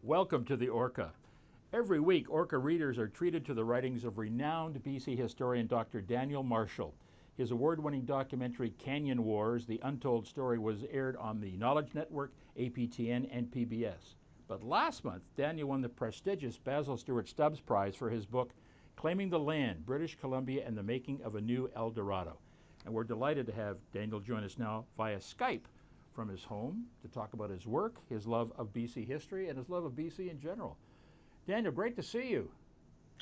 Welcome to the Orca. Every week, Orca readers are treated to the writings of renowned BC historian Dr. Daniel Marshall. His award-winning documentary, Canyon Wars, The Untold Story, was aired on the Knowledge Network, APTN, and PBS. But last month, Daniel won the prestigious Basil Stuart-Stubbs Prize for his book, Claiming the Land, British Columbia and the Making of a New El Dorado. And we're delighted to have Daniel join us now via Skype from his home to talk about his work, his love of BC history, and his love of BC in general. Daniel, great to see you.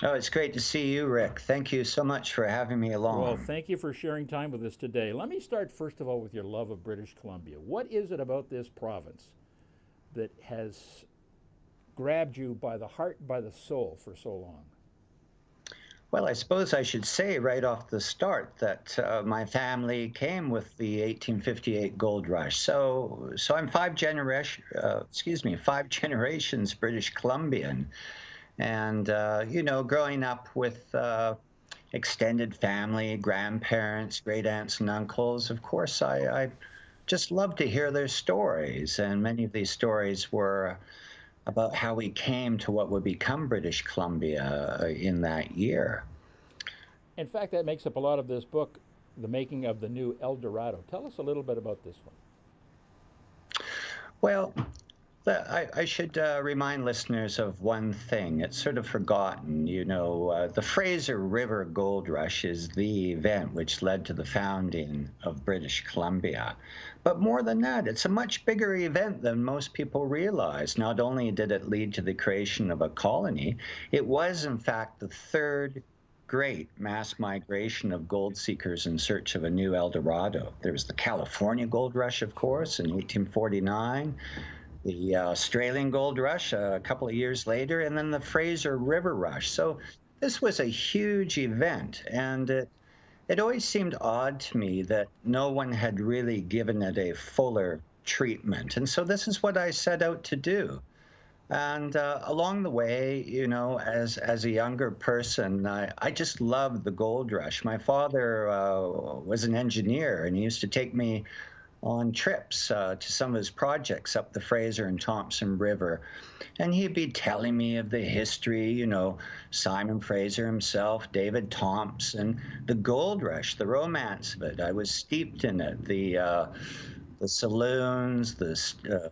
Oh, it's great to see you, Rick. Thank you so much for having me along. Well, thank you for sharing time with us today. Let me start, first of all, with your love of British Columbia. What is it about this province that has grabbed you by the heart, by the soul for so long? Well, I suppose I should say right off the start that my family came with the 1858 gold rush. So I'm five generations British Columbian. And, growing up with extended family, grandparents, great aunts and uncles, of course, I just love to hear their stories. And many of these stories were about how we came to what would become British Columbia in that year. In fact, that makes up a lot of this book, The Making of the New El Dorado. Tell us a little bit about this one. Well, I should remind listeners of one thing. It's sort of forgotten. The Fraser River Gold Rush is the event which led to the founding of British Columbia. But more than that, it's a much bigger event than most people realize. Not only did it lead to the creation of a colony, it was, in fact, the third great mass migration of gold seekers in search of a new El Dorado. There was the California Gold Rush, of course, in 1849. The Australian Gold Rush a couple of years later, and then the Fraser River Rush. So this was a huge event, and it always seemed odd to me that no one had really given it a fuller treatment. And so this is what I set out to do. And along the way, as a younger person, I just loved the gold rush. My father was an engineer, and he used to take me on trips to some of his projects up the Fraser and Thompson River. And he'd be telling me of the history, Simon Fraser himself, David Thompson, the gold rush, the romance of it. I was steeped in it. The saloons, the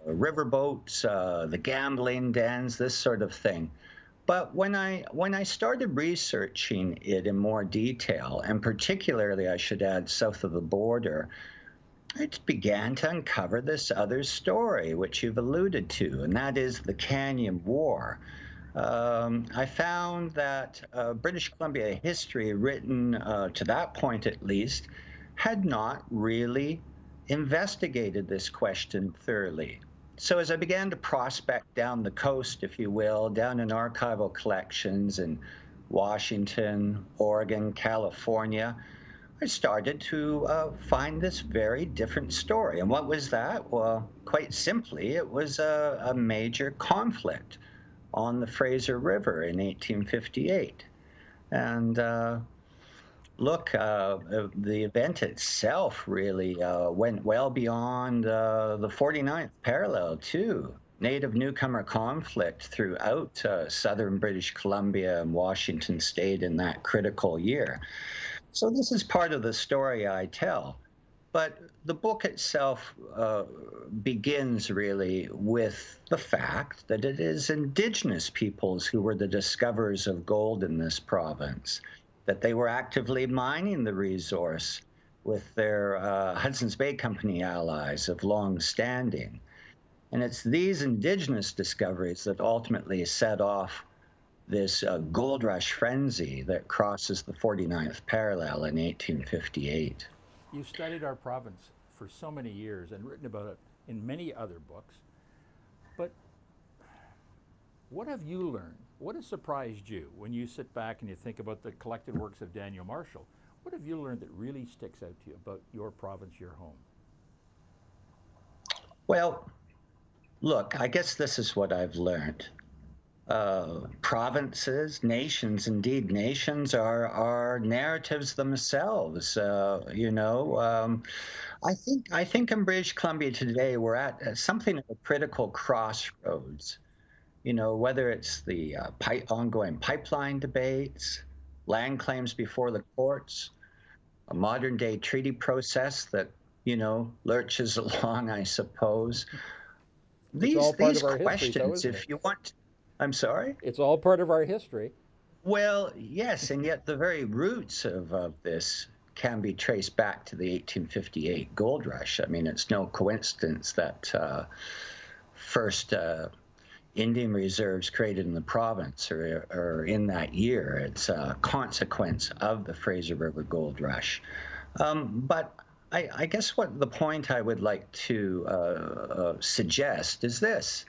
riverboats, the gambling dens, this sort of thing. But when I started researching it in more detail, and particularly, I should add, south of the border, I began to uncover this other story, which you've alluded to, and that is the Canyon War. I found that British Columbia history, written to that point at least, had not really investigated this question thoroughly. So as I began to prospect down the coast, if you will, down in archival collections in Washington, Oregon, California, I started to find this very different story. And what was that? Well, quite simply, it was a major conflict on the Fraser River in 1858. And the event itself really went well beyond the 49th parallel, too. Native newcomer conflict throughout southern British Columbia and Washington state in that critical year. So this is part of the story I tell. But the book itself begins really with the fact that it is Indigenous peoples who were the discoverers of gold in this province, that they were actively mining the resource with their Hudson's Bay Company allies of long standing. And it's these Indigenous discoveries that ultimately set off this gold rush frenzy that crosses the 49th parallel in 1858. You studied our province for so many years and written about it in many other books. But what have you learned? What has surprised you when you sit back and you think about the collected works of Daniel Marshall? What have you learned that really sticks out to you about your province, your home? Well, look, I guess this is what I've learned. Provinces, nations, indeed nations are narratives themselves. I think in British Columbia today we're at something of a critical crossroads. whether it's the ongoing pipeline debates, land claims before the courts, a modern day treaty process that, lurches along, I suppose. It's all part These of our history, though, questions, isn't it? if you want, I'm sorry? It's all part of our history. Well, yes, and yet the very roots of this can be traced back to the 1858 gold rush. I mean, it's no coincidence that first Indian reserves created in the province or in that year. It's a consequence of the Fraser River gold rush. But I guess what the point I would like to suggest is this: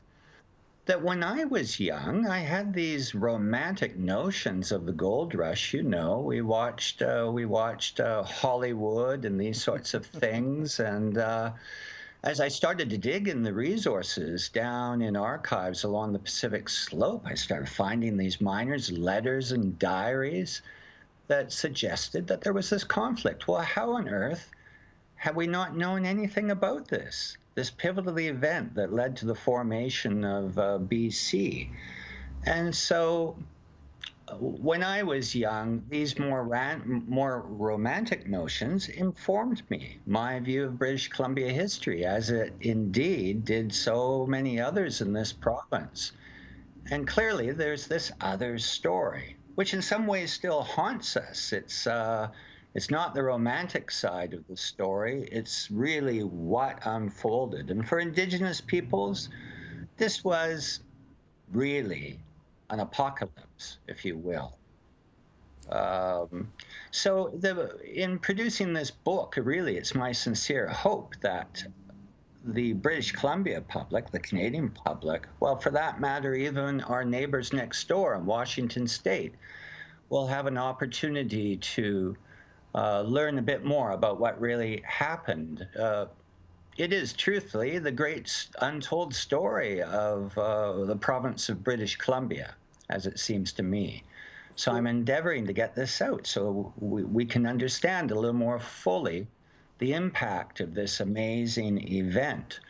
that when I was young, I had these romantic notions of the gold rush. We watched Hollywood and these sorts of things, and as I started to dig in the resources down in archives along the Pacific Slope, I started finding these miners' letters and diaries that suggested that there was this conflict. Well, how on earth have we not known anything about this pivotal event that led to the formation of BC? And so when I was young, these more romantic notions informed me, my view of British Columbia history, as it indeed did so many others in this province. And clearly, there's this other story, which in some ways still haunts us. It's not the romantic side of the story. It's really what unfolded. And for Indigenous peoples, this was really an apocalypse, if you will. So in producing this book, really, it's my sincere hope that the British Columbia public, the Canadian public, well, for that matter, even our neighbors next door in Washington State, will have an opportunity to learn a bit more about what really happened. It is truthfully the great untold story of the province of British Columbia, as it seems to me. So I'm endeavoring to get this out so we can understand a little more fully the impact of this amazing event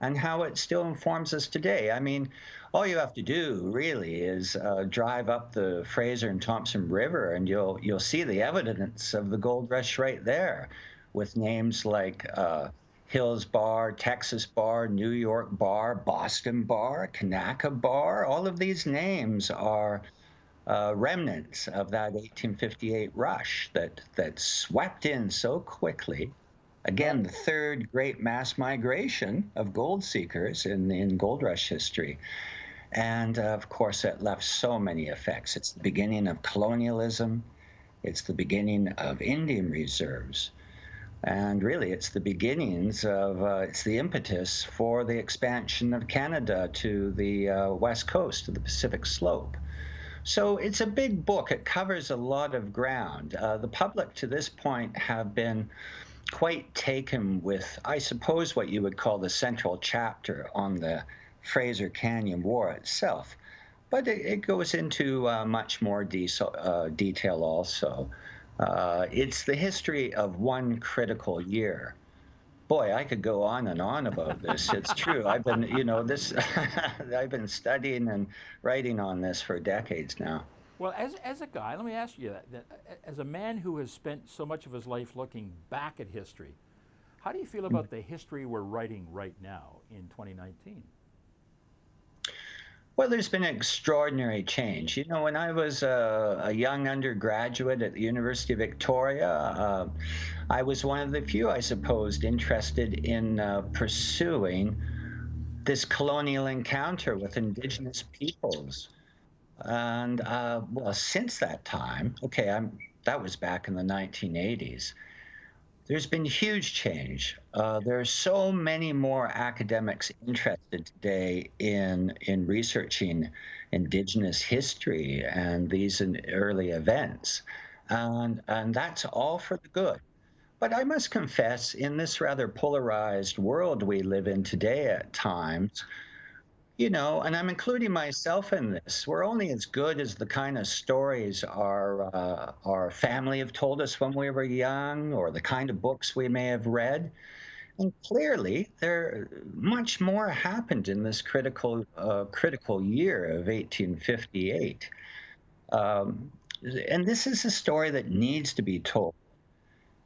and how it still informs us today. I mean, all you have to do really is drive up the Fraser and Thompson River, and you'll see the evidence of the gold rush right there, with names like Hills Bar, Texas Bar, New York Bar, Boston Bar, Kanaka Bar. All of these names are remnants of that 1858 rush that swept in so quickly. Again, the third great mass migration of gold seekers in gold rush history. And of course, it left so many effects. It's the beginning of colonialism. It's the beginning of Indian reserves. And really, it's the beginnings of, it's the impetus for the expansion of Canada to the west coast of the Pacific Slope. So it's a big book. It covers a lot of ground. The public to this point have been quite taken with, I suppose, what you would call the central chapter on the Fraser Canyon War itself. But it goes into much more detail also. It's the history of one critical year. Boy, I could go on and on about this. It's true. I've been, I've been studying and writing on this for decades now. Well, as a guy, let me ask you that as a man who has spent so much of his life looking back at history, how do you feel about the history we're writing right now in 2019? Well, there's been an extraordinary change. When I was a young undergraduate at the University of Victoria, I was one of the few, I suppose, interested in pursuing this colonial encounter with Indigenous peoples. And well, since that time, okay, that was back in the 1980s. There's been huge change. There are so many more academics interested today in researching Indigenous history and these early events, and that's all for the good. But I must confess, in this rather polarized world we live in today at times, and I'm including myself in this, we're only as good as the kind of stories our family have told us when we were young, or the kind of books we may have read. And clearly, much more happened in this critical year of 1858. Um, and this is a story that needs to be told.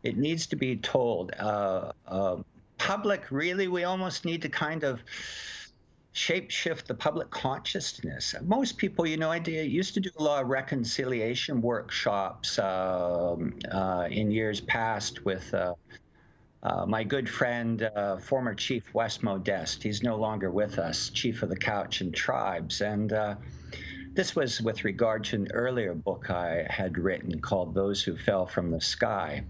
It needs to be told. Public, really, we almost need to kind of shape-shift the public consciousness. Most people, I used to do a lot of reconciliation workshops in years past with my good friend, former Chief Wes Modest. He's no longer with us, Chief of the Cowichan Tribes. And this was with regard to an earlier book I had written called Those Who Fell from the Sky.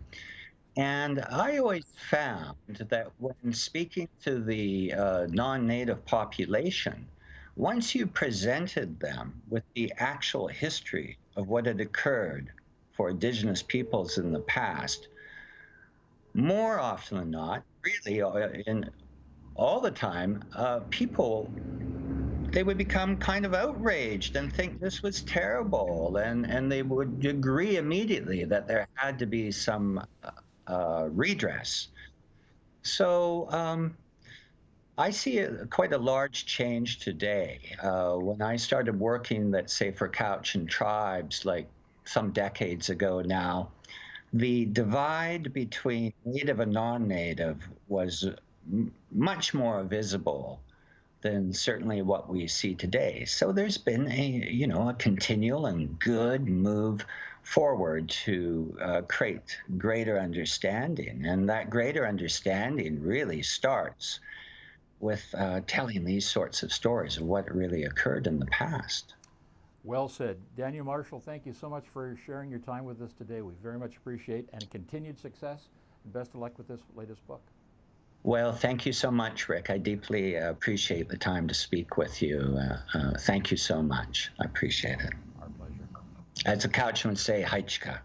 And I always found that when speaking to the non-native population, once you presented them with the actual history of what had occurred for Indigenous peoples in the past, more often than not, really in all the time, people, they would become kind of outraged and think this was terrible, and they would agree immediately that there had to be some redress. So I see quite a large change today. When I started working, let's say, for Cowichan tribes, like some decades ago now, the divide between native and non-native was much more visible than certainly what we see today. So there's been a continual and good move forward to create greater understanding. And that greater understanding really starts with telling these sorts of stories of what really occurred in the past. Well said. Daniel Marshall, thank you so much for sharing your time with us today. We very much appreciate and continued success, and best of luck with this latest book. Well, thank you so much, Rick. I deeply appreciate the time to speak with you. Thank you so much. I appreciate it. Our pleasure. As the Cowichan would say, Haichka.